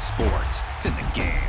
sports. It's in the game.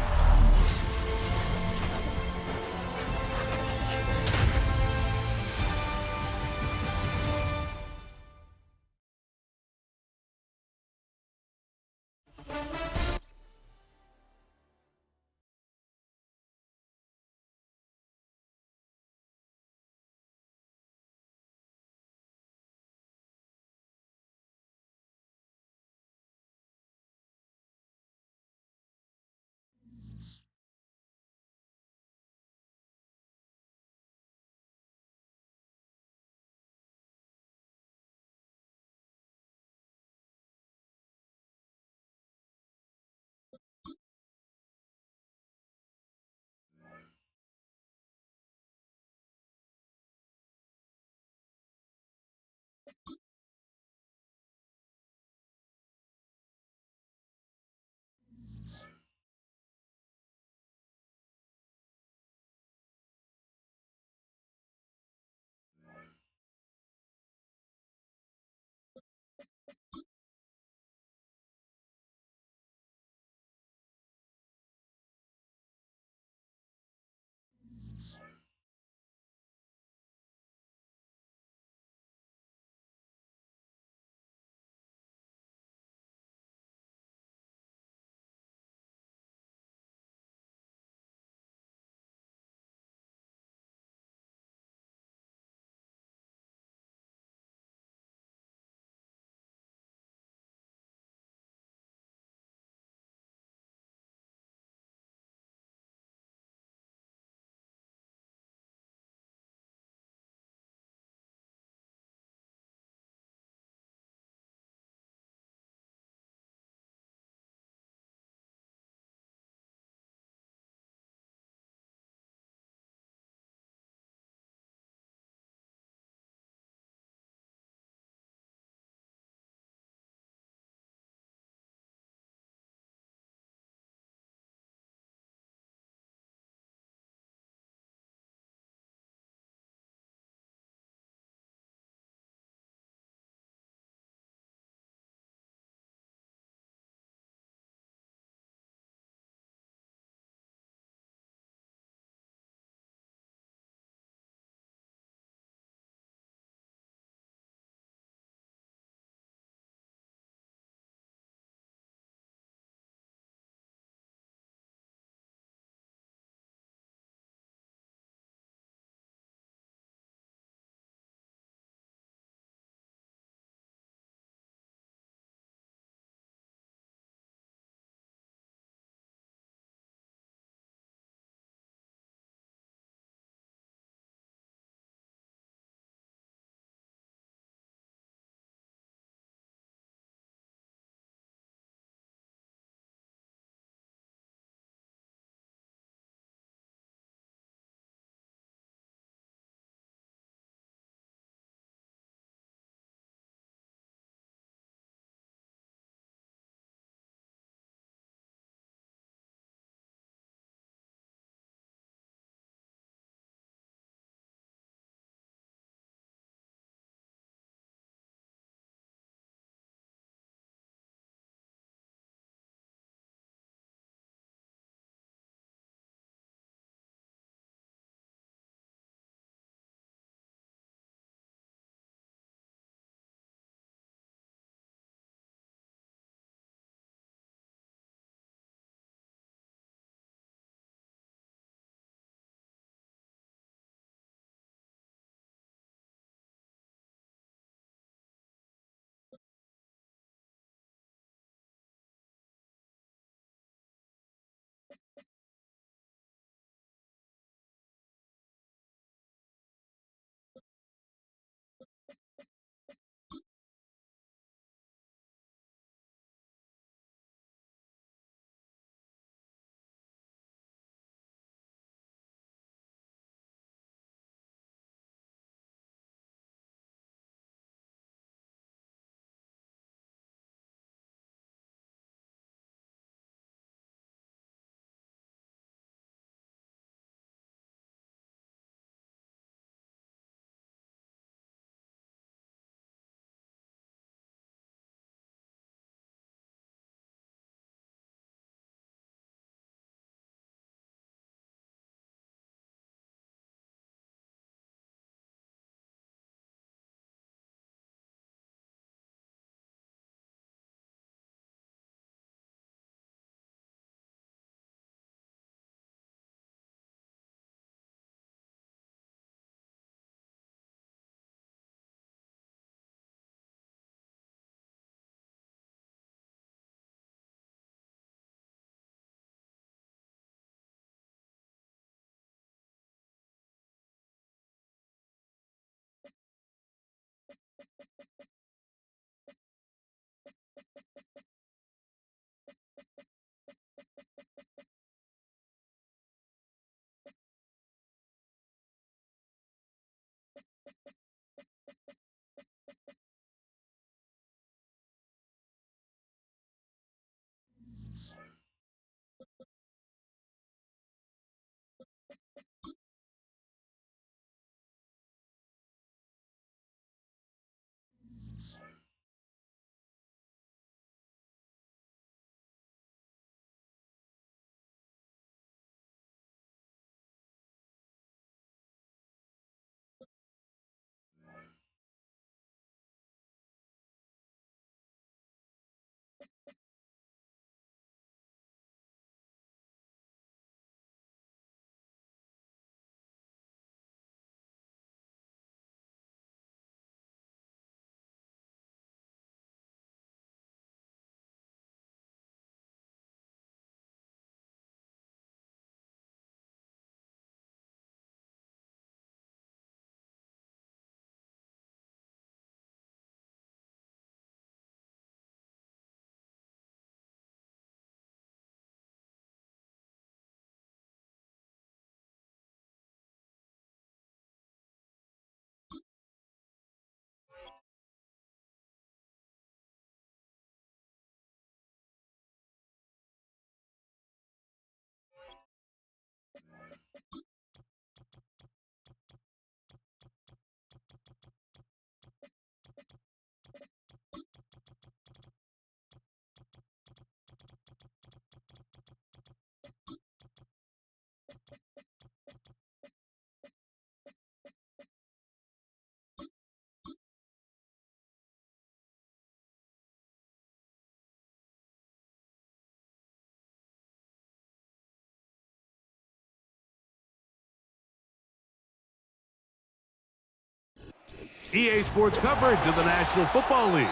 EA Sports coverage of the National Football League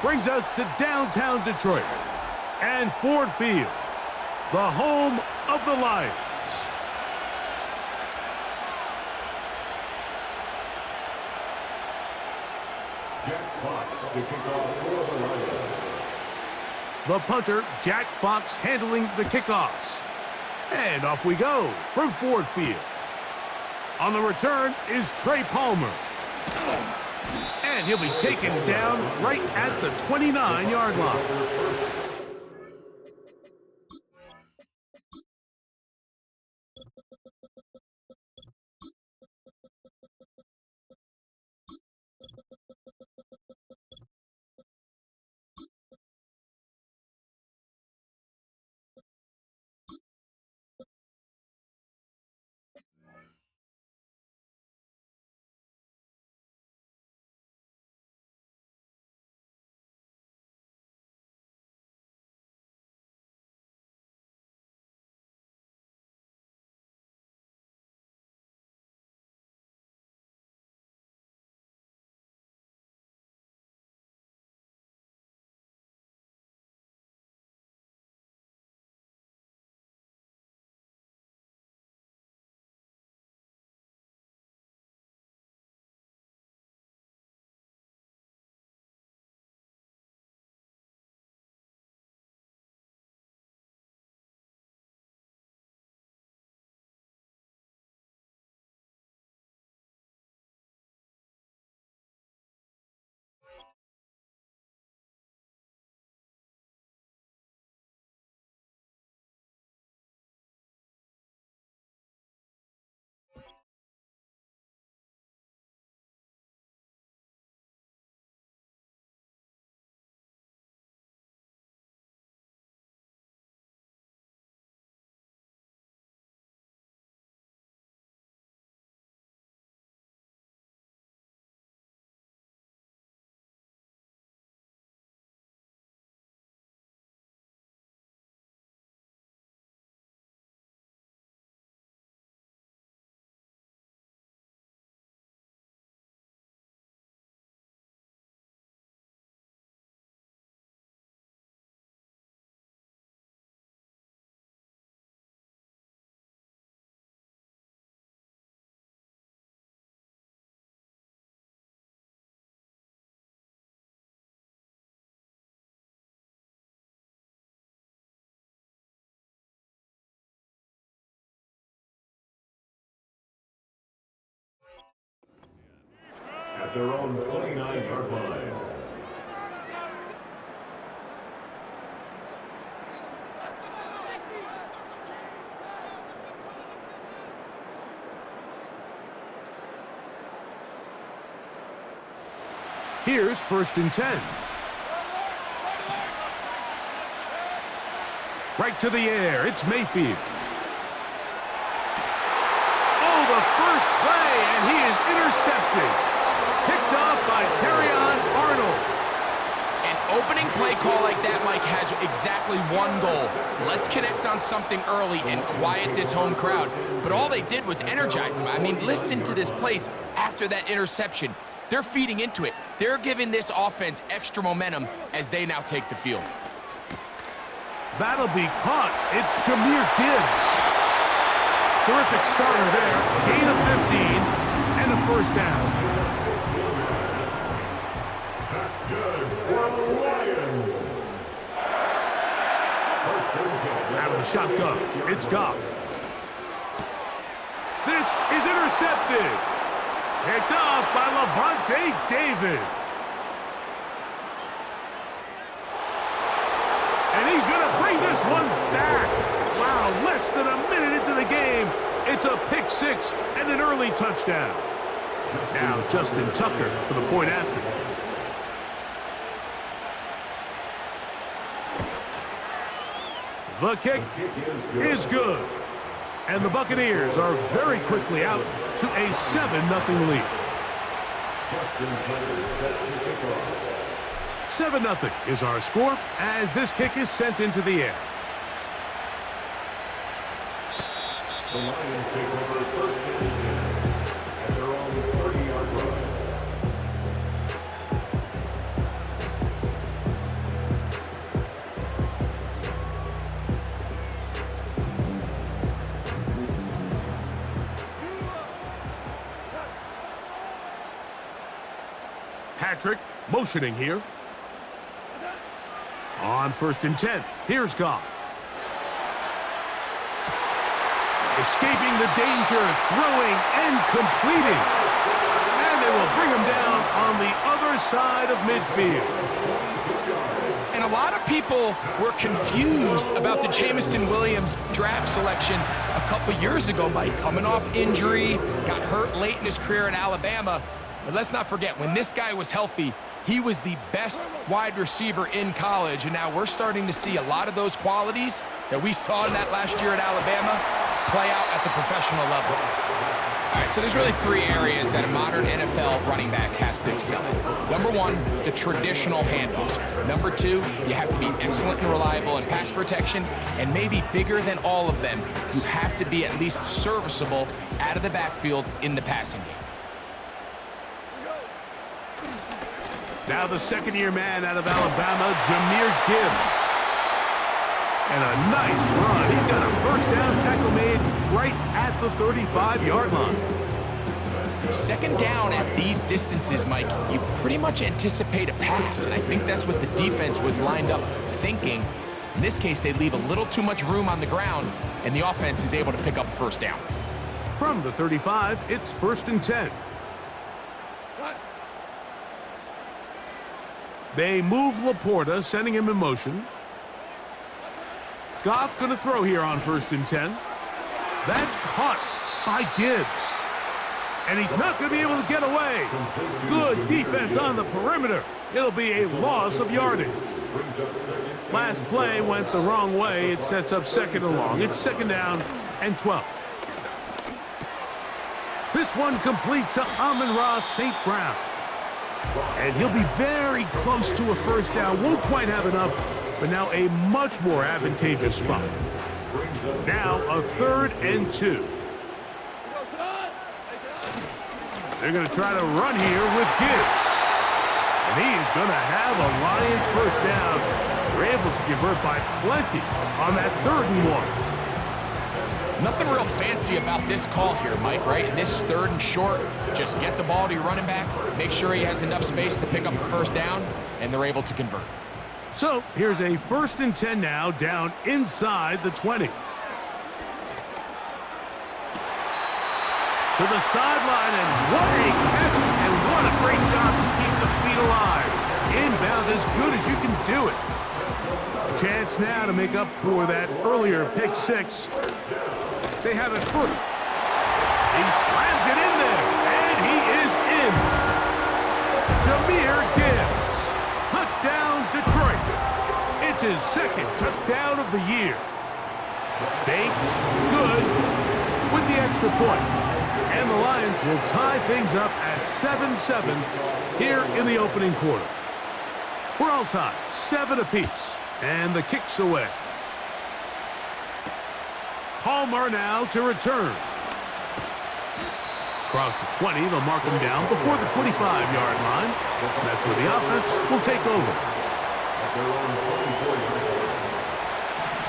brings us to downtown Detroit and Ford Field, the home of the Lions. Jack Fox to kick off for the Lions. The punter, Jack Fox, handling the kickoffs. And off we go from Ford Field. On the return is Trey Palmer. And he'll be taken down right at the 29-yard line. At their own 29-yard line. Here's 1st and 10. Right to the air, it's Mayfield. Oh, the first play, and he is intercepted. Picked off by Terrion Arnold. An opening play call like that, Mike, has exactly one goal. Let's connect on something early and quiet this home crowd. But all they did was energize them. I mean, listen to this place after that interception. They're feeding into it. They're giving this offense extra momentum as they now take the field. That'll be caught. It's Jahmyr Gibbs. Terrific starter there. Gain of 15 and a first down. That's good for the Lions. First and 10. Out of the shotgun, it's Goff. This is intercepted. Picked off by Levante David. And he's going to bring this one back. Wow, less than a minute into the game, It's a pick six and an early touchdown. Now Justin Tucker for the point after. The kick is good. And the Buccaneers are very quickly out to a 7-0 lead. 7-0 is our score as this kick is sent into the air. The Lions take over first and 10 at their own 30-yard line. Patrick motioning here. On first and 10, here's Goff. Escaping the danger, throwing and completing. And they will bring him down on the other side of midfield. And a lot of people were confused about the Jameson Williams draft selection a couple years ago, Mike. Coming off injury, got hurt late in his career at Alabama. But let's not forget, when this guy was healthy, he was the best wide receiver in college. And now we're starting to see a lot of those qualities that we saw in that last year at Alabama play out at the professional level. All right, so there's really three areas that a modern NFL running back has to excel in. Number one, the traditional handoffs. Number two, you have to be excellent and reliable in pass protection. And maybe bigger than all of them, you have to be at least serviceable out of the backfield in the passing game. Now the second-year man out of Alabama, Jahmyr Gibbs. And a nice run. He's got a first down tackle made right at the 35-yard line. Second down at these distances, Mike, you pretty much anticipate a pass, and I think that's what the defense was lined up thinking. In this case, they leave a little too much room on the ground, and the offense is able to pick up a first down. From the 35, it's first and 10. They move Laporta, sending him in motion. Goff going to throw here on first and 10. That's caught by Gibbs. And he's not going to be able to get away. Good defense on the perimeter. It'll be a loss of yardage. Last play went the wrong way. It sets up second and long. It's second down and 12. This one complete to Amon-Ra St. Brown. And he'll be very close to a first down. Won't quite have enough, but now a much more advantageous spot. Now a third and 2. They're going to try to run here with Gibbs. And he is going to have a Lions first down. They're able to convert by plenty on that third and 1. Nothing real fancy about this call here, Mike, right? In this third and short, just get the ball to your running back, make sure he has enough space to pick up the first down, and they're able to convert. So here's a first and 10 now, down inside the 20. To the sideline, and what a catch, and what a great job to keep the feet alive. Inbounds as good as you can do it. A chance now to make up for that earlier pick six. They have it first. He slams it in there, and he is in. Jahmyr Gibbs. Touchdown, Detroit. It's his second touchdown of the year. Banks, good, with the extra point. And the Lions will tie things up at 7-7 here in the opening quarter. We're all tied, 7 apiece, and the kick's away. Palmer now to return. Across the 20, they'll mark him down before the 25-yard line. And that's where the offense will take over.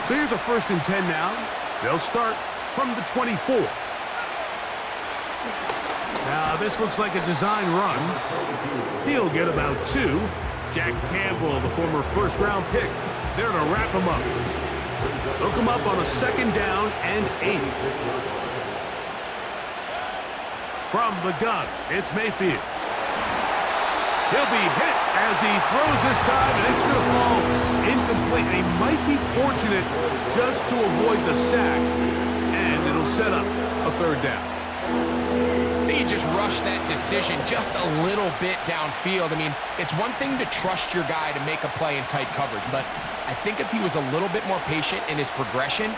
So here's a first and 10 now. They'll start from the 24. Now, this looks like a design run. He'll get about 2. Jack Campbell, the former first-round pick, there to wrap him up. They'll come up on a second down and 8. From the gun, it's Mayfield. He'll be hit as he throws this time, and it's going to fall incomplete. He might be fortunate just to avoid the sack, and it'll set up a third down. I think he just rushed that decision just a little bit downfield. I mean, it's one thing to trust your guy to make a play in tight coverage, but I think if he was a little bit more patient in his progression,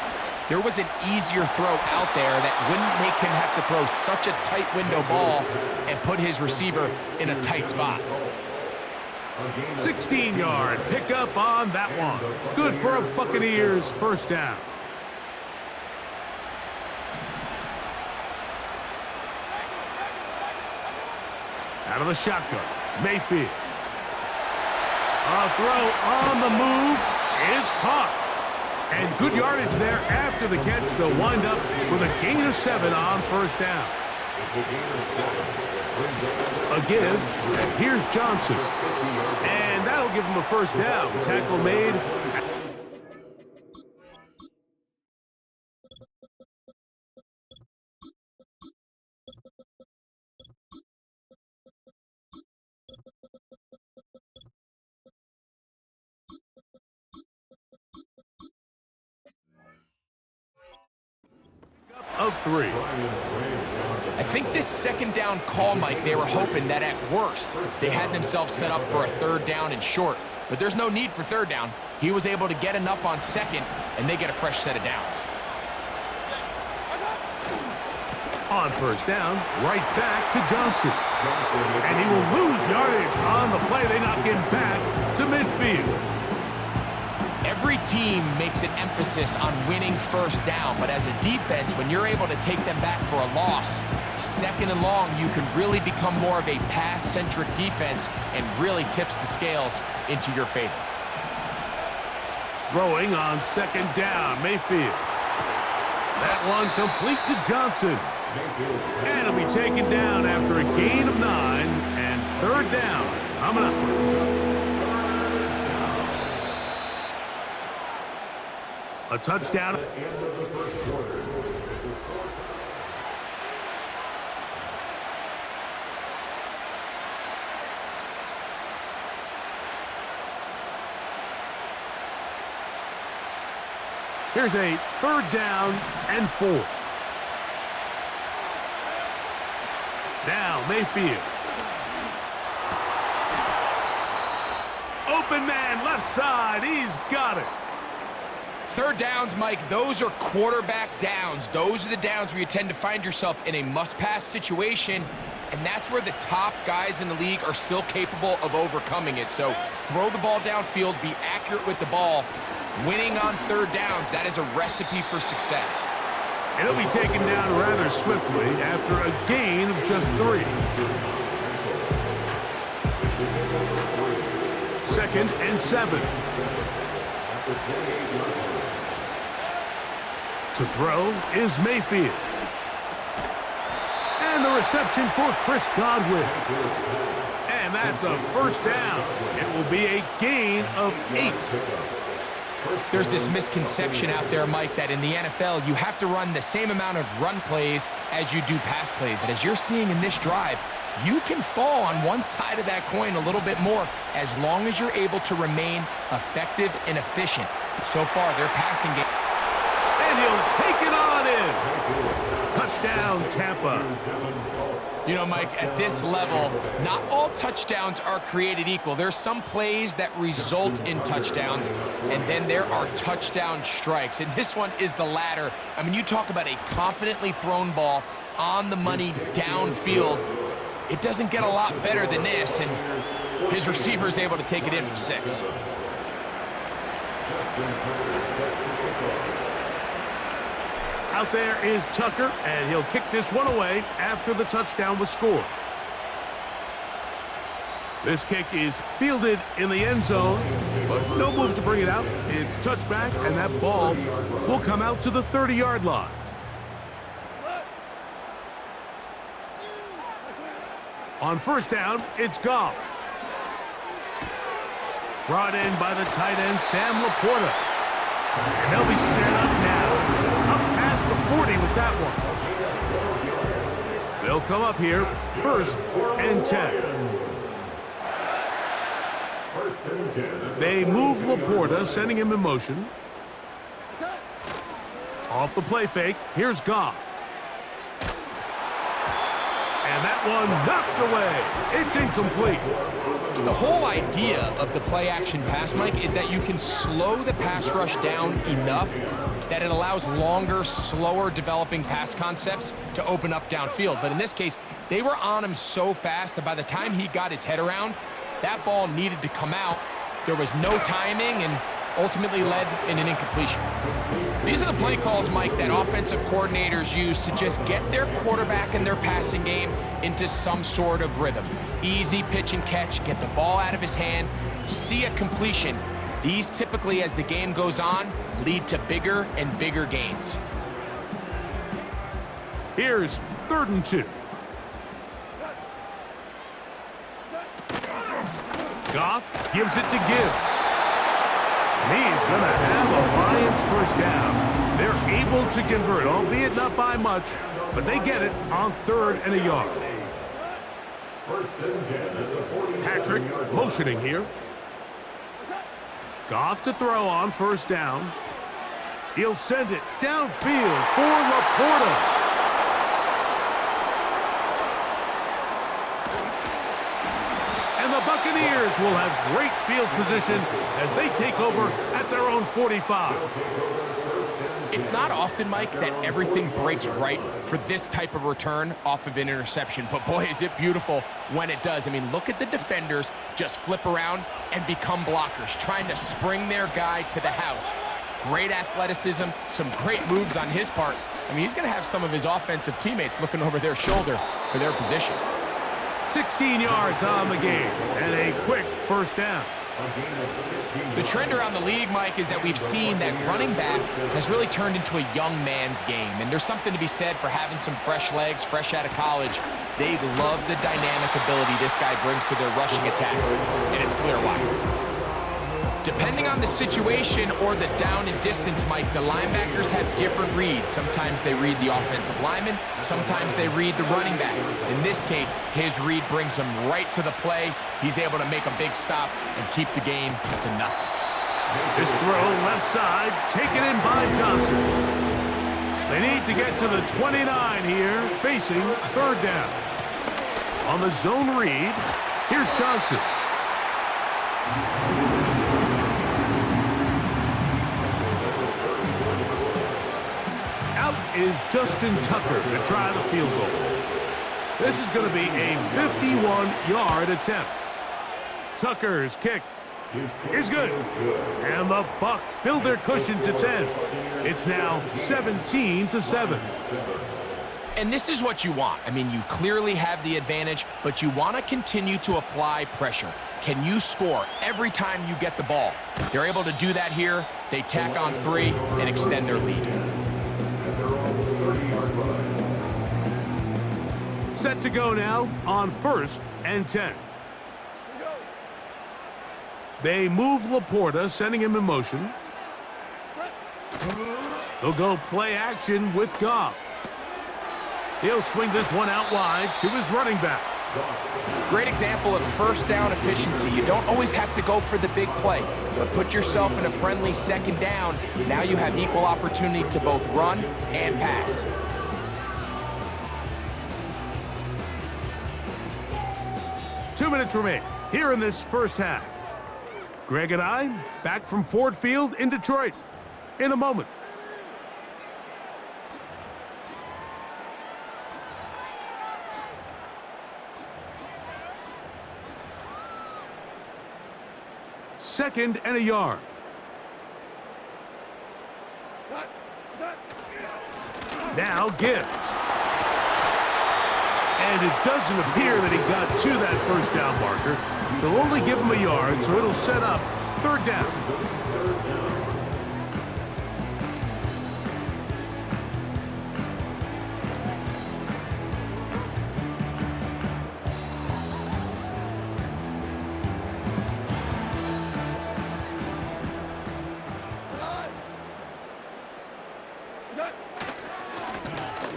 there was an easier throw out there that wouldn't make him have to throw such a tight window ball and put his receiver in a tight spot. 16-yard pickup on that one. Good for a Buccaneers first down. Out of the shotgun, Mayfield. A throw on the move is caught. And good yardage there after the catch to wind up with a gain of 7 on first down. Again, here's Johnson. And that'll give him a first down. Tackle made. Of 3. I think this second down call, Mike, they were hoping that at worst they had themselves set up for a third down and short. But there's no need for third down. He was able to get enough on second, and they get a fresh set of downs. On first down, right back to Johnson. And he will lose yardage on the play. They knock him back to midfield. Every team makes an emphasis on winning first down, but as a defense, when you're able to take them back for a loss, second and long, you can really become more of a pass-centric defense and really tips the scales into your favor. Throwing on second down, Mayfield. That one complete to Johnson. And it'll be taken down after a gain of 9 and third down coming up. A touchdown. Here's a third down and 4. Now Mayfield. Open man, left side. He's got it. Third downs, Mike, those are quarterback downs. Those are the downs where you tend to find yourself in a must-pass situation, and that's where the top guys in the league are still capable of overcoming it. So throw the ball downfield, be accurate with the ball. Winning on third downs, that is a recipe for success. And he'll be taken down rather swiftly after a gain of just 3. Second and 7. To throw is Mayfield. And the reception for Chris Godwin. And that's a first down. It will be a gain of 8. There's this misconception out there, Mike, that in the NFL, you have to run the same amount of run plays as you do pass plays. And as you're seeing in this drive, you can fall on one side of that coin a little bit more as long as you're able to remain effective and efficient. So far, their passing game. And he'll take it on in. Touchdown, Tampa. You know, Mike, at this level, not all touchdowns are created equal. There's some plays that result in touchdowns, and then there are touchdown strikes. And this one is the latter. I mean, you talk about a confidently thrown ball on the money downfield. It doesn't get a lot better than this, and his receiver is able to take it in for 6. Out there is Tucker, and he'll kick this one away after the touchdown was scored. This kick is fielded in the end zone, but no move to bring it out. It's touchback, and that ball will come out to the 30-yard line. On first down, it's Goff. Brought in by the tight end, Sam Laporta. And they'll be set up now. Up past the 40 with that one. They'll come up here, first and 10. They move Laporta, sending him in motion. Off the play fake, here's Goff. And that one knocked away. It's incomplete. The whole idea of the play-action pass, Mike, is that you can slow the pass rush down enough that it allows longer, slower developing pass concepts to open up downfield. But in this case, they were on him so fast that by the time he got his head around, that ball needed to come out. There was no timing and ultimately led in an incompletion. These are the play calls, Mike, that offensive coordinators use to just get their quarterback and their passing game into some sort of rhythm. Easy pitch and catch, get the ball out of his hand, see a completion. These typically, as the game goes on, lead to bigger and bigger gains. Here's 3rd and 2. Goff gives it to Gibbs. And he's going to have a Lions first down. They're able to convert, albeit not by much, but they get it on 3rd and a yard. Patrick motioning here. Goff to throw on 1st down. He'll send it downfield for Laporta. And the Buccaneers will have great field position as they take over at their own 45. It's not often, Mike, that everything breaks right for this type of return off of an interception. But boy, is it beautiful when it does. I mean, look at the defenders just flip around and become blockers, trying to spring their guy to the house. Great athleticism, some great moves on his part. I mean, he's going to have some of his offensive teammates looking over their shoulder for their position. 16 yards on the game and a quick 1st down. The trend around the league, Mike, is that we've seen that running back has really turned into a young man's game. And there's something to be said for having some fresh legs, fresh out of college. They love the dynamic ability this guy brings to their rushing attack, and it's clear why. Depending on the situation or the down and distance, Mike, the linebackers have different reads. Sometimes they read the offensive lineman, sometimes they read the running back. In this case, his read brings him right to the play. He's able to make a big stop and keep the game to nothing. This throw left side, taken in by Johnson. They need to get to the 29 here, facing 3rd down. On the zone read, here's Johnson. Out is Justin Tucker to try the field goal. This is going to be a 51-yard attempt. Tucker's kick is good. And the Bucs build their cushion to 10. It's now 17-7. And this is what you want. I mean, you clearly have the advantage, but you want to continue to apply pressure. Can you score every time you get the ball? They're able to do that here. They tack on 3 and extend their lead. Set to go now on 1st and 10. They move Laporta, sending him in motion. They'll go play action with Goff. He'll swing this one out wide to his running back. Great example of 1st down efficiency. You don't always have to go for the big play, but put yourself in a friendly 2nd down. Now you have equal opportunity to both run and pass. Two minutes remain here in this 1st half. Greg and I back from Ford Field in Detroit in a moment. Second and a yard. Now Gibbs. And it doesn't appear that he got to that 1st down marker. They'll only give him a yard, so it'll set up 3rd down.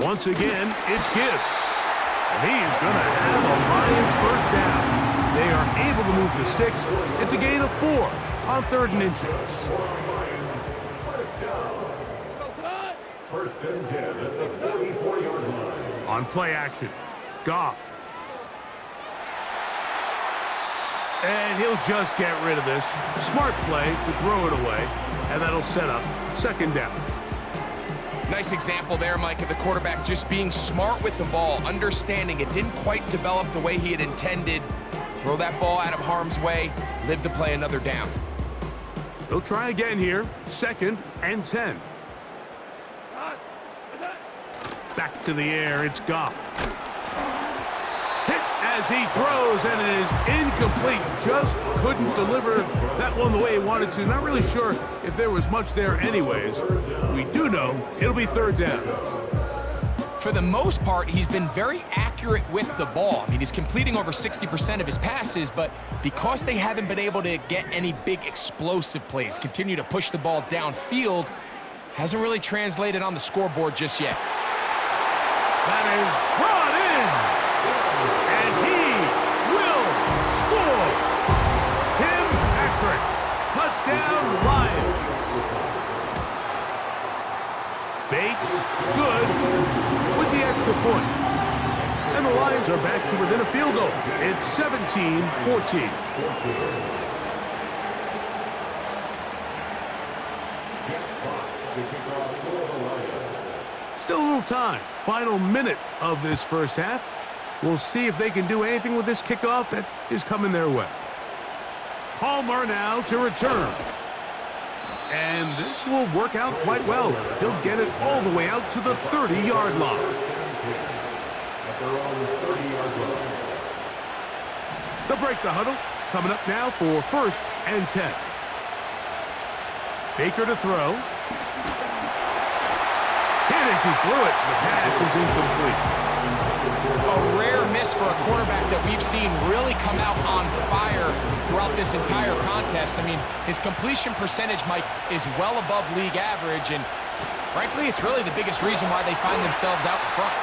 Once again, it's Gibbs. And he is going to have a Lions 1st down. They are able to move the sticks. It's a gain of 4 on 3rd and inches. 1st and 10 at the 44-yard line. On play action, Goff. And he'll just get rid of this. Smart play to throw it away, and that'll set up second down. Nice example there, Mike, of the quarterback just being smart with the ball, understanding it didn't quite develop the way he had intended. Throw that ball out of harm's way, live to play another down. He'll try again here, 2nd and 10. Back to the air, it's Goff. Hit as he throws, and it is incomplete. Just couldn't deliver that one the way he wanted to. Not really sure if there was much there anyways. We do know it'll be third down. For the most part, he's been very accurate with the ball. I mean, he's completing over 60% of his passes, but because they haven't been able to get any big explosive plays, continue to push the ball downfield, hasn't really translated on the scoreboard just yet. That is brought in, and he will score. Tim Patrick, touchdown Lions. Bates, good, with the extra point. And the Lions are back to within a field goal. It's 17-14. Still a little time. Final minute of this first half. We'll see if they can do anything with this kickoff that is coming their way. Palmer now to return. And this will work out quite well. He'll get it all the way out to the 30-yard line. They'll break the huddle. Coming up now for 1st and 10. Baker to throw. Hit as he threw it. The pass is incomplete. A rare miss for a quarterback that we've seen really come out on fire throughout this entire contest. I mean, his completion percentage, Mike, is well above league average, and frankly, it's really the biggest reason why they find themselves out in front.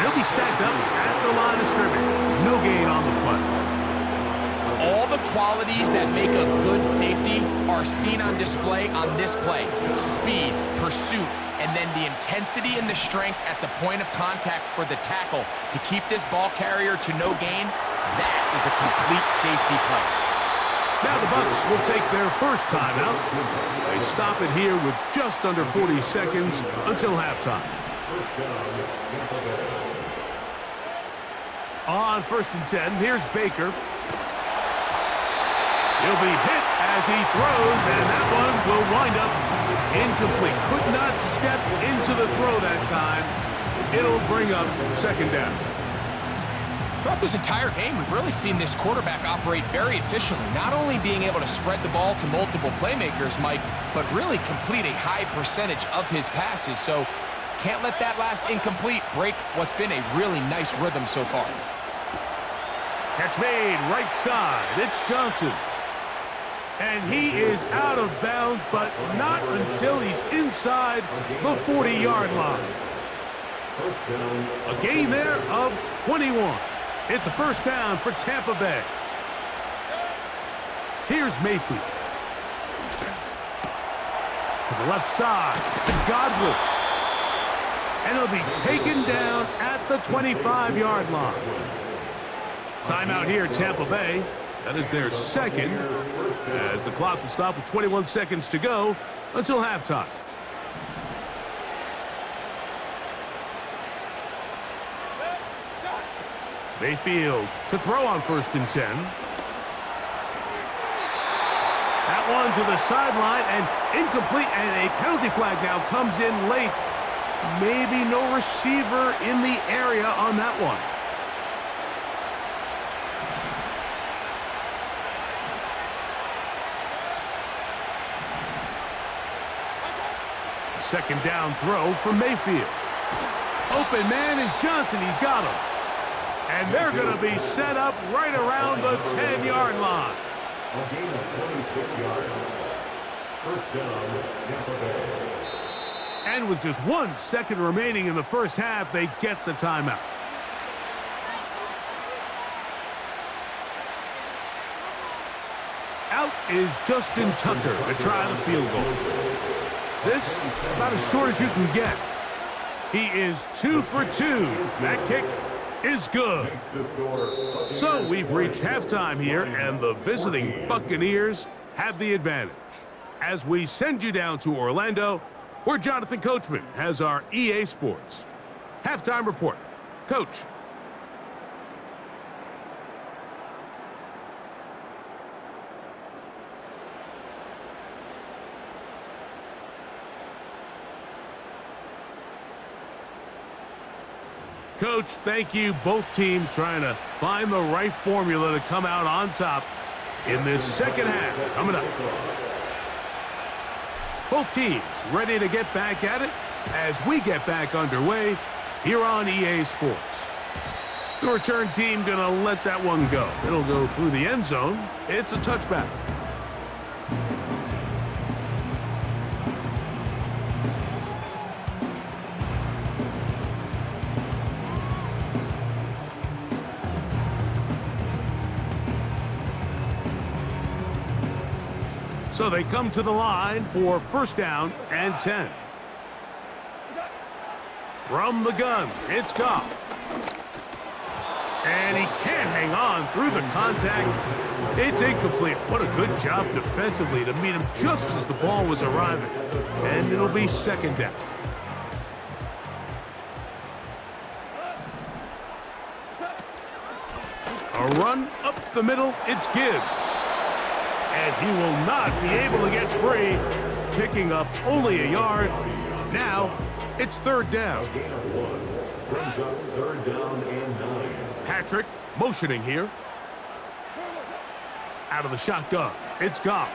They'll be stacked up at the line of scrimmage. No gain on the play. All the qualities that make a good safety are seen on display on this play. Speed, pursuit, and then the intensity and the strength at the point of contact for the tackle to keep this ball carrier to no gain. That is a complete safety play. Now the Bucs will take their first timeout. They stop it here with just under 40 seconds until halftime. On 1st and 10, here's Baker. He'll be hit as he throws, and that one will wind up incomplete. Could not step into the throw that time. It'll bring up second down. Throughout this entire game, we've really seen this quarterback operate very efficiently, not only being able to spread the ball to multiple playmakers, Mike, but really complete a high percentage of his passes. So can't let that last incomplete break what's been a really nice rhythm so far. Catch made, right side. It's Johnson. And he is out of bounds, but not until he's inside the 40-yard line. A gain there of 21. It's a first down for Tampa Bay. Here's Mayfield. To the left side, to Godwin. And he'll be taken down at the 25-yard line. Timeout here, Tampa Bay. That is their second, as the clock will stop with 21 seconds to go until halftime. Mayfield to throw on 1st and 10. That one to the sideline and incomplete, and a penalty flag now comes in late. Maybe no receiver in the area on that one. Second down throw for Mayfield. Open man is Johnson. He's got him. And they're going to be set up right around the 10-yard line. A gain of 26 yards. First down, Tampa Bay. And with just 1 second remaining in the first half, they get the timeout. Out is Justin Tucker to try the field goal. This about as short as you can get. He is 2 for 2. That kick is good. Makes the score. So we've reached halftime here, and the visiting Buccaneers have the advantage. As we send you down to Orlando, where Jonathan Coachman has our EA Sports halftime report. Coach. Coach, thank you. Both teams trying to find the right formula to come out on top in this second half coming up. Both teams ready to get back at it as we get back underway here on EA Sports. The return team going to let that one go. It'll go through the end zone. It's a touchback. So they come to the line for first down and 10. From the gun, it's Goff. And he can't hang on through the contact. It's incomplete. What a good job defensively to meet him just as the ball was arriving. And it'll be second down. A run up the middle, it's Gibbs. And he will not be able to get free, picking up only a yard. Now, it's third down. Gain of 1. Brings up third down and 9. Patrick motioning here. Out of the shotgun, it's Goff.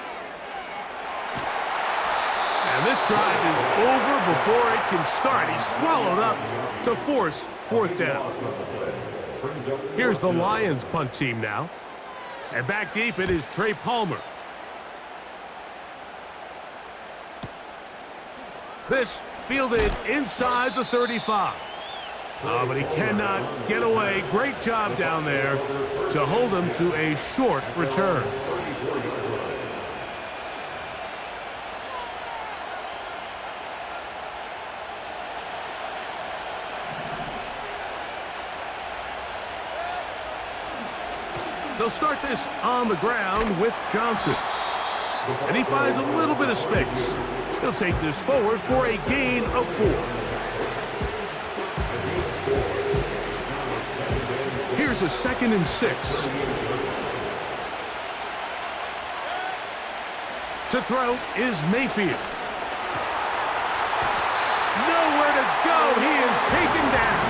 And this drive is over before it can start. He's swallowed up to force fourth down. Here's the Lions punt team now. And back deep, it is Trey Palmer. This fielded inside the 35. But he cannot get away. Great job down there to hold him to a short return. They'll start this on the ground with Johnson. And he finds a little bit of space. He'll take this forward for a gain of 4. Here's a 2nd and 6. To throw is Mayfield. Nowhere to go. He is taken down.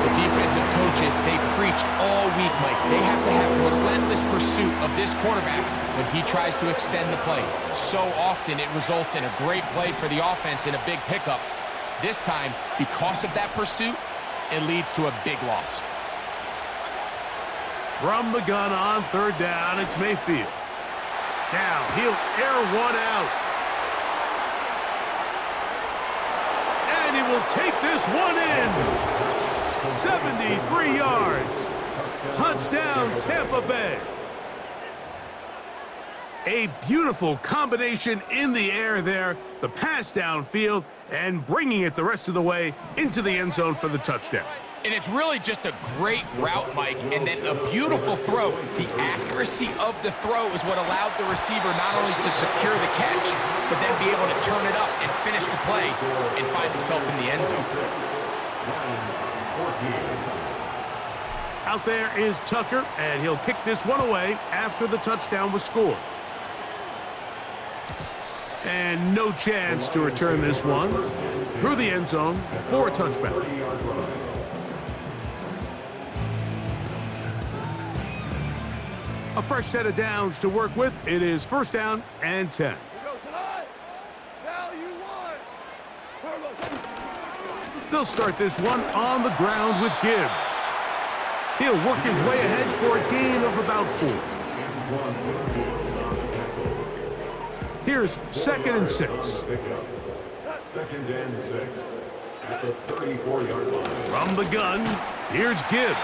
The defensive coaches, they preached all week, Mike. They have to have relentless pursuit of this quarterback when he tries to extend the play. So often it results in a great play for the offense and a big pickup. This time, because of that pursuit, it leads to a big loss. From the gun on third down, it's Mayfield. Now he'll air one out. And he will take this one in. 73 yards. Touchdown, Tampa Bay. A beautiful combination in the air there. The pass downfield and bringing it the rest of the way into the end zone for the touchdown. And it's really just a great route, Mike, and then a beautiful throw. The accuracy of the throw is what allowed the receiver not only to secure the catch, but then be able to turn it up and finish the play and find himself in the end zone. Out there is Tucker, and he'll kick this one away after the touchdown was scored. And no chance to return this one through the end zone for a touchback. A fresh set of downs to work with. It is first down and 10. They'll start this one on the ground with Gibbs. He'll work his way ahead for a gain of about 4. Here's 2nd and 6. 2nd and 6 at the 34-yard line. From the gun, here's Gibbs.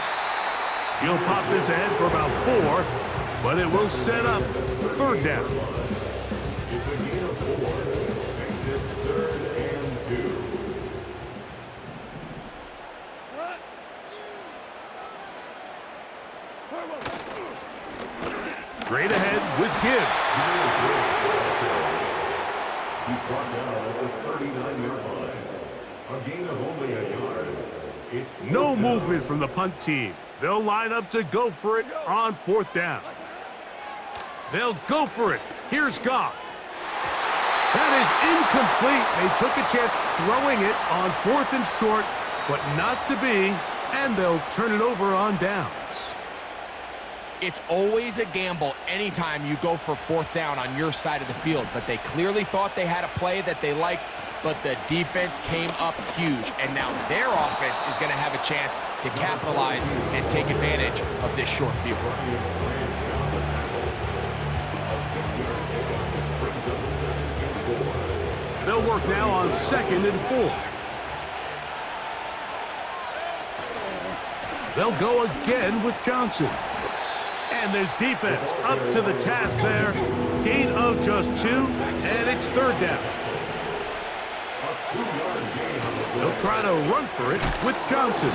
He'll pop this ahead for about 4, but it will set up third down. It's a gain of 4. Makes it 3rd and 2. Straight ahead with Gibbs. He's brought down at the 39-yard line. A gain of only a yard. It's No movement from the punt team. They'll line up to go for it on 4th down. They'll go for it. Here's Goff. That is incomplete. They took a chance throwing it on 4th and short, but not to be, and they'll turn it over on downs. It's always a gamble anytime you go for 4th down on your side of the field, but they clearly thought they had a play that they liked, but the defense came up huge, and now their offense is going to have a chance to capitalize and take advantage of this short field. They'll work now on 2nd and 4. They'll go again with Johnson. And this defense up to the task there. Gain of just 2, and it's 3rd down. They'll try to run for it with Johnson.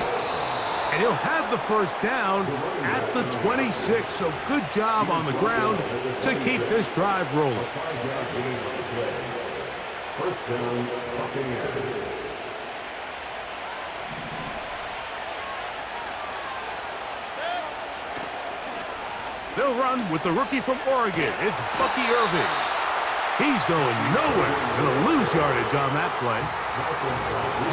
And he'll have the 1st down at the 26, so good job on the ground to keep this drive rolling. 1st down, Buccaneers. They'll run with the rookie from Oregon. It's Bucky Irving. He's going nowhere. Gonna lose yardage on that play.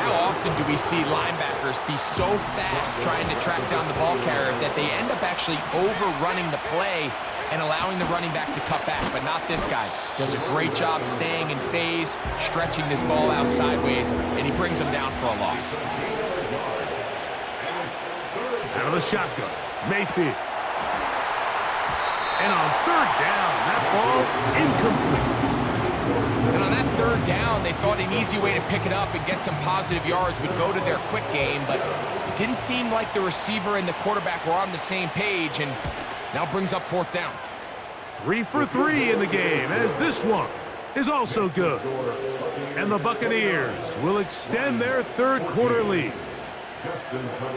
How often do we see linebackers be so fast trying to track down the ball carrier that they end up actually overrunning the play and allowing the running back to cut back, but not this guy. Does a great job staying in phase, stretching this ball out sideways, and he brings him down for a loss. Out of the shotgun, Mayfield. And on 3rd down, that ball incomplete. And on that 3rd down, they thought an easy way to pick it up and get some positive yards would go to their quick game, but it didn't seem like the receiver and the quarterback were on the same page, and now brings up 4th down. 3 for 3 in the game, as this one is also good. And the Buccaneers will extend their 3rd quarter lead.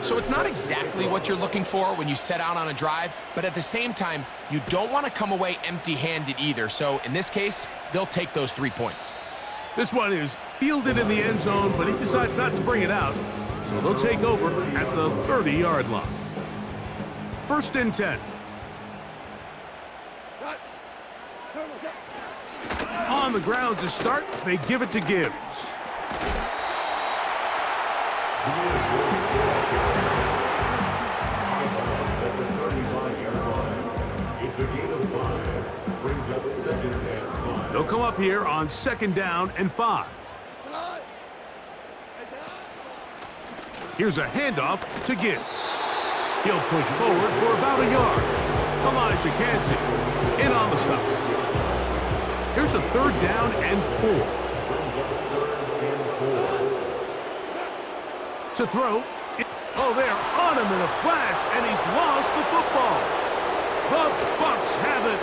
So it's not exactly what you're looking for when you set out on a drive, but at the same time, you don't want to come away empty-handed either. So in this case, they'll take those 3 points. This one is fielded in the end zone, but he decides not to bring it out. So they'll take over at the 30-yard line. 1st and 10. On the ground to start, they give it to Gibbs. They'll come up here on 2nd down and 5. Here's a handoff to Gibbs. He'll push forward for about a yard. Elijah Kancey in on the stop. Here's a 3rd down and 4. To throw. Oh, they're on him in a flash, and he's lost the football. The Bucs have it.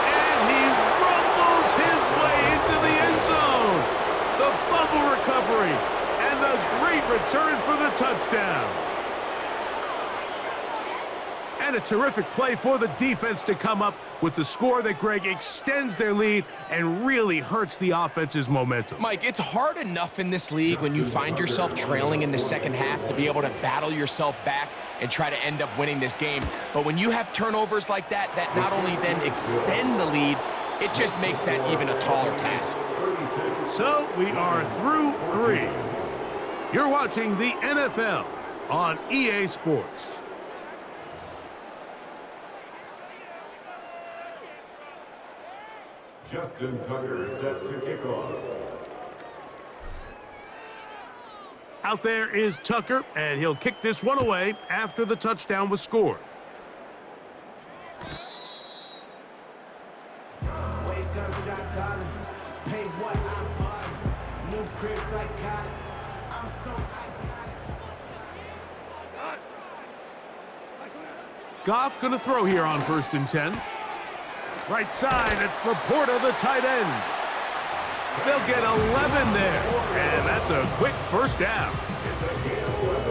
And he rumbles his way into the end zone. The fumble recovery and the great return for the touchdown. And a terrific play for the defense to come up with the score that, Greg, extends their lead and really hurts the offense's momentum. Mike, it's hard enough in this league when you find yourself trailing in the second half to be able to battle yourself back and try to end up winning this game. But when you have turnovers like that, that not only then extend the lead, it just makes that even a taller task. So we are through 3. You're watching the NFL on EA Sports. Justin Tucker set to kick off. Out there is Tucker, and he'll kick this one away after the touchdown was scored. Goff going to throw here on 1st and 10. Right side, it's Laporta, the tight end. They'll get 11 there, and that's a quick 1st down.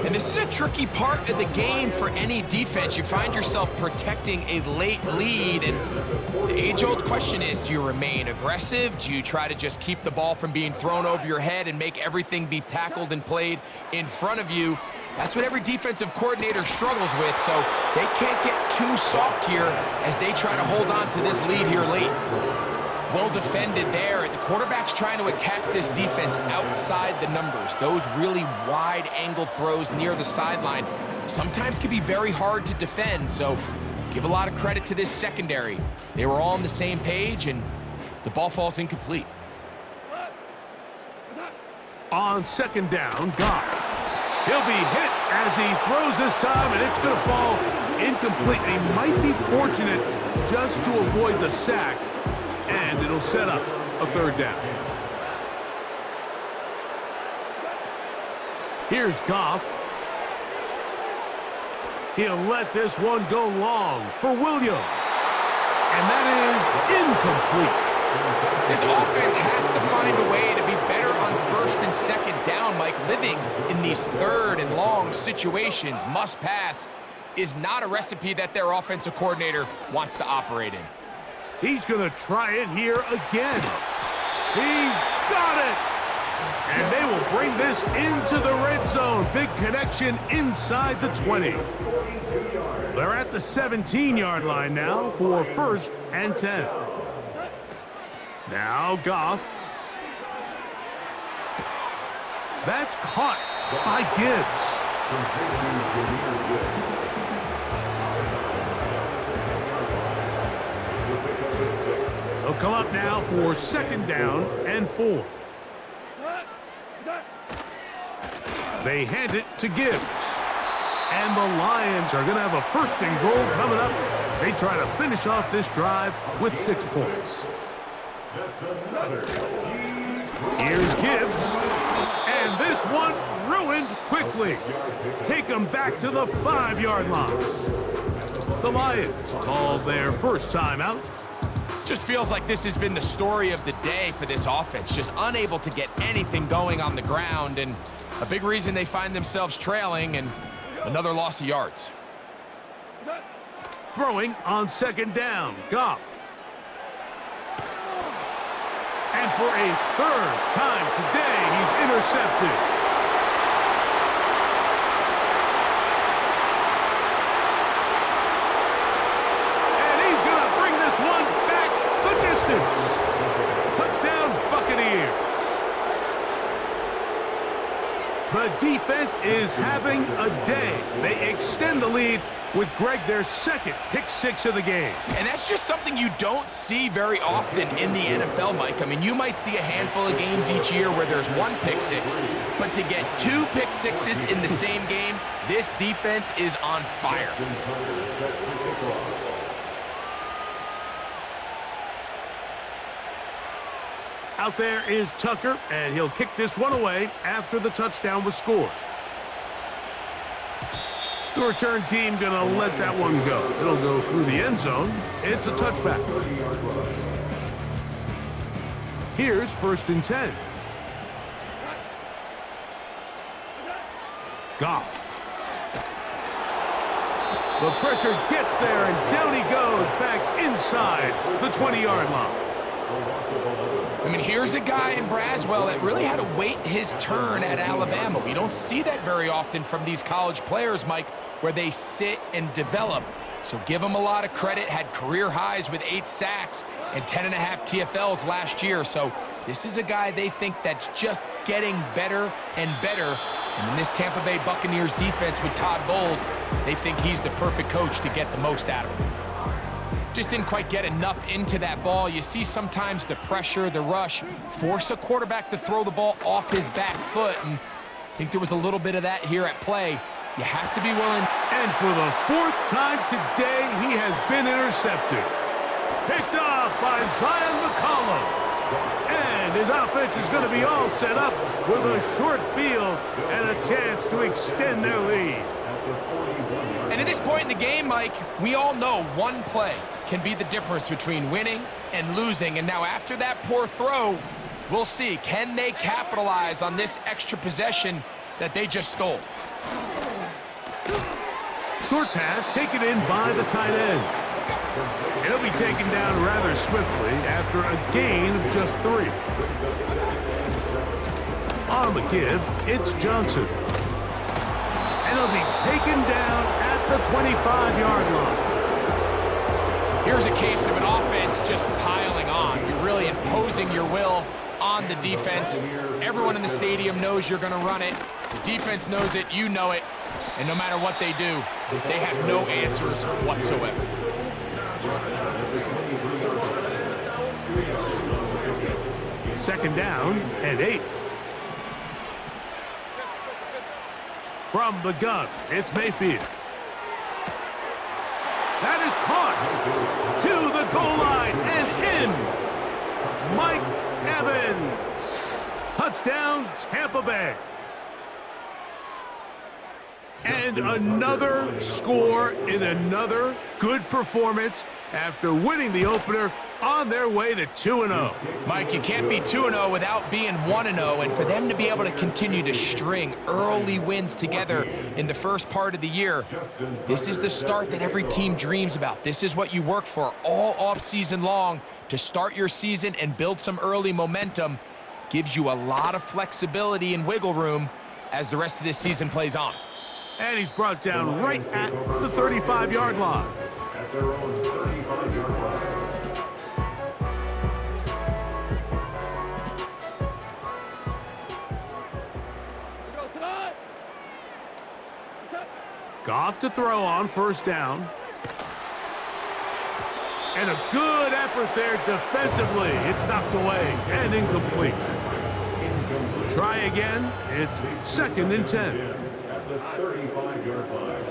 And this is a tricky part of the game for any defense. You find yourself protecting a late lead, and the age-old question is, do you remain aggressive? Do you try to just keep the ball from being thrown over your head and make everything be tackled and played in front of you? That's what every defensive coordinator struggles with, so they can't get too soft here as they try to hold on to this lead here late. Well defended there. The quarterback's trying to attack this defense outside the numbers. Those really wide-angled throws near the sideline sometimes can be very hard to defend, so give a lot of credit to this secondary. They were all on the same page, and the ball falls incomplete. On second down, Goff. He'll be hit as he throws this time, and it's going to fall incomplete. He might be fortunate just to avoid the sack, and it'll set up a third down. Here's Goff. He'll let this one go long for Williams. And that is incomplete. This offense has to find a way to be better on first and second down, Mike. Living in these third and long situations, must pass, is not a recipe that their offensive coordinator wants to operate in. He's going to try it here again. He's got it! And they will bring this into the red zone. Big connection inside the 20. They're at the 17-yard line now for first and 10. Now Goff. That's caught by Gibbs. They'll come up now for second down and 4. They hand it to Gibbs. And the Lions are going to have a first and goal coming up. They try to finish off this drive with 6 points. Here's Gibbs. And this one ruined quickly. Take them back to the 5-yard line. The Lions called their first timeout. Just feels like this has been the story of the day for this offense. Just unable to get anything going on the ground, and a big reason they find themselves trailing, and another loss of yards. Throwing on second down, Goff. And for a third time today, he's intercepted. And he's going to bring this one back the distance. Touchdown, Buccaneers. The defense is having a day. They extend the lead with Greg, their second pick-6 of the game. And that's just something you don't see very often in the NFL, Mike. I mean, you might see a handful of games each year where there's 1 pick-6, but to get 2 pick-6s in the same game, this defense is on fire. Out there is Tucker, and he'll kick this one away after the touchdown was scored. The return team going to let that one go. It'll go through the end zone. It's a touchback. Here's first and 10. Goff. The pressure gets there, and down he goes back inside the 20-yard line. I mean, here's a guy in Braswell that really had to wait his turn at Alabama. We don't see that very often from these college players, Mike, where they sit and develop. So give him a lot of credit. Had career highs with 8 sacks and 10.5 TFLs last year. So this is a guy they think that's just getting better and better. And in this Tampa Bay Buccaneers defense with Todd Bowles, they think he's the perfect coach to get the most out of him. Just didn't quite get enough into that ball. You see sometimes the pressure, the rush, force a quarterback to throw the ball off his back foot, and I think there was a little bit of that here at play. You have to be willing. And for the 4th time today, he has been intercepted. Picked off by Zion McCollum. And his offense is going to be all set up with a short field and a chance to extend their lead. And at this point in the game, Mike, we all know one play can be the difference between winning and losing. And now after that poor throw, we'll see, can they capitalize on this extra possession that they just stole? Short pass taken in by the tight end. He'll be taken down rather swiftly after a gain of just 3. On the give, it's Johnson. And he'll be taken down at the 25-yard line. Here's a case of an offense just piling on. You're really imposing your will on the defense. Everyone in the stadium knows you're going to run it. The defense knows it, you know it. And no matter what they do, they have no answers whatsoever. Second down and 8. From the gun, it's Mayfield. That is caught to the goal line and in. Mike Evans. Touchdown, Tampa Bay. And another score in another good performance after winning the opener on their way to 2-0. Mike, you can't be 2-0 without being 1-0, and for them to be able to continue to string early wins together in the first part of the year, this is the start that every team dreams about. This is what you work for all offseason long to start your season and build some early momentum. Gives you a lot of flexibility and wiggle room as the rest of this season plays on. And he's brought down right at the 35-yard line. At their own 35-yard line. Goff to throw on first down. And a good effort there defensively. It's knocked away and incomplete. Try again. It's 2nd and 10. At the 35-yard line.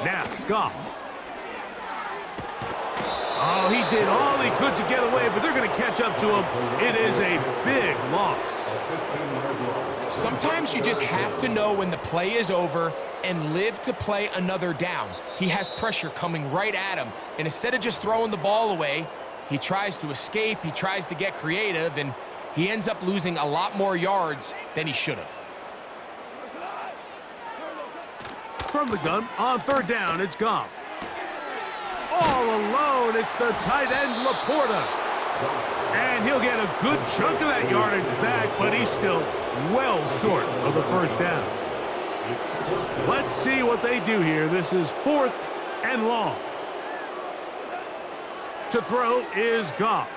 Now, Goff. Oh, he did all he could to get away, but they're going to catch up to him. It is a big loss. Sometimes you just have to know when the play is over and live to play another down. He has pressure coming right at him, and instead of just throwing the ball away, he tries to escape, he tries to get creative, and he ends up losing a lot more yards than he should have. From the gun, on third down, it's Goff. All alone, it's the tight end, Laporta. And he'll get a good chunk of that yardage back, but he's still well short of the first down. Let's see what they do here. This is 4th and long. To throw is Goff.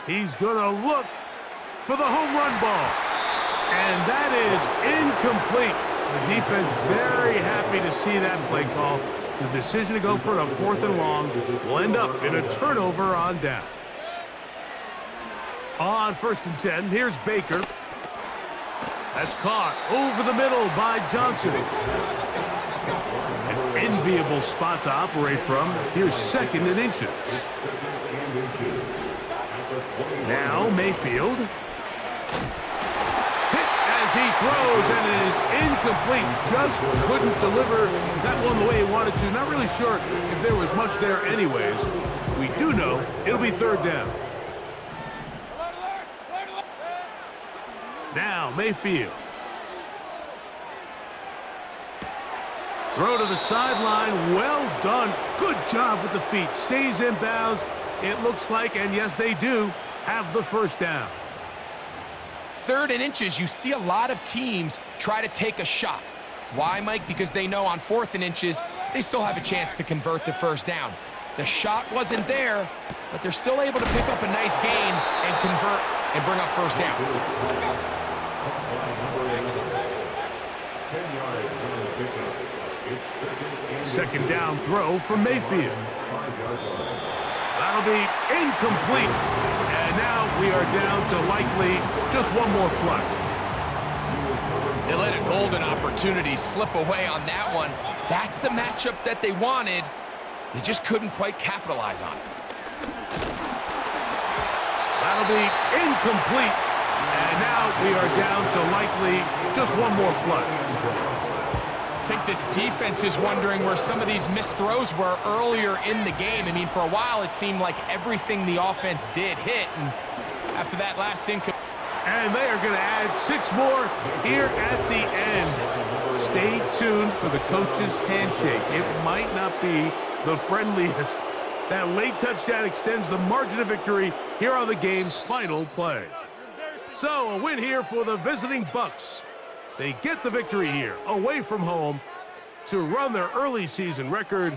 He's going to look for the home run ball. And that is incomplete. The defense very happy to see that play call. The decision to go for a 4th and long will end up in a turnover on downs. On 1st and 10, here's Baker. That's caught over the middle by Johnson. An enviable spot to operate from. Here's 2nd and inches. Now Mayfield. Hit as he throws, and it is incomplete. Just couldn't deliver that one the way he wanted to. Not really sure if there was much there anyways. We do know it'll be 3rd down. Now Mayfield. Throw to the sideline. Well done. Good job with the feet. Stays in bounds. It looks like, and yes, they do, have the first down. 3rd and inches, you see a lot of teams try to take a shot. Why, Mike? Because they know on 4th and inches, they still have a chance to convert the first down. The shot wasn't there, but they're still able to pick up a nice gain and convert and bring up first down. 10 yards on the pickup. It's 2nd down throw from Mayfield. That'll be incomplete. And now we are down to likely just one more play. They let a golden opportunity slip away on that one. That's the matchup that they wanted. They just couldn't quite capitalize on it. That'll be incomplete. And now we are down to likely just one more play. I think this defense is wondering where some of these missed throws were earlier in the game. I mean, for a while, it seemed like everything the offense did hit. And after that last And they are going to add 6 more here at the end. Stay tuned for the coach's handshake. It might not be the friendliest. That late touchdown extends the margin of victory here on the game's final play. So a win here for the visiting Bucs. They get the victory here away from home to run their early season record